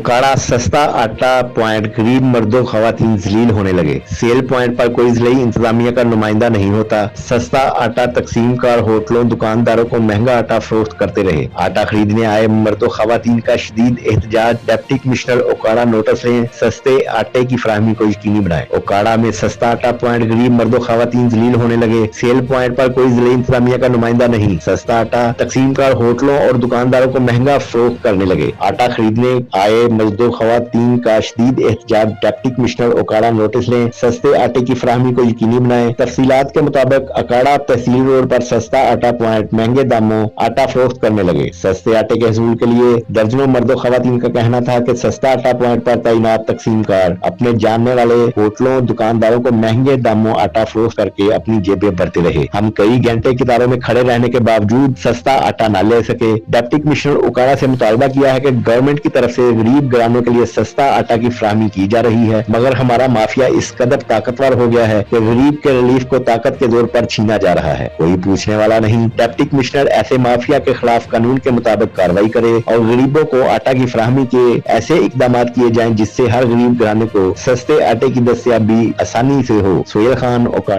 ओकाड़ा सस्ता आटा पॉइंट गरीब मर्दों खवातीन जलील होने लगे। सेल पॉइंट पर कोई जिले इंतजामिया का नुमाइंदा नहीं होता। सस्ता आटा तकसीमकार होटलों दुकानदारों को महंगा आटा फरोख्त करते रहे। आटा खरीदने आए मर्दों खवातीन का शदीद एहतजाज। डिप्टी कमिश्नर ओकाड़ा नोटिस लें, सस्ते आटे की फराहमी को यकीनी बनाए। ओकाड़ा में सस्ता आटा पॉइंट गरीब मर्दों खवातीन जलील होने लगे। सेल पॉइंट पर कोई जिले इंतजामिया का नुमाइंदा नहीं। सस्ता आटा तकसीमकार होटलों और दुकानदारों को महंगा फरोख्त करने लगे। आटा खरीदने आए मजदूर खवातीन का शदीद एहतजाज। डिप्टी कमिश्नर ओकाड़ा नोटिस लें, सस्ते आटे की फराहमी को यकीनी बनाए। तफसीलात के मुताबिक अकाड़ा तहसील रोड पर सस्ता आटा पॉइंट महंगे दामों आटा फरोख्त करने लगे। सस्ते आटे के हसूल के लिए दर्जनों मर्दों खवातीन का कहना था कि सस्ता आटा पॉइंट पर तैनात तकसीमकार अपने जानने वाले होटलों दुकानदारों को महंगे दामों आटा फरोख्त करके अपनी जेबें भरते रहे। हम कई घंटे कतारों में खड़े रहने के बावजूद सस्ता आटा न ले सके। डिप्टी कमिश्नर ओकाड़ा से मुतालबा किया है कि गवर्नमेंट की तरफ से गरीब घरानों के लिए सस्ता आटा की फराहमी की जा रही है, मगर हमारा माफिया इस कदर ताकतवर हो गया है कि गरीब के रिलीफ को ताकत के जोर पर छीना जा रहा है। कोई पूछने वाला नहीं। डिप्टी कमिश्नर ऐसे माफिया के खिलाफ कानून के मुताबिक कार्रवाई करे और गरीबों को आटा की फराहमी के ऐसे इकदाम किए जाएं जिससे हर गरीब घराने को सस्ते आटे की दस्तयाबी आसानी से हो। सोहेल खान, ओकाड़ा।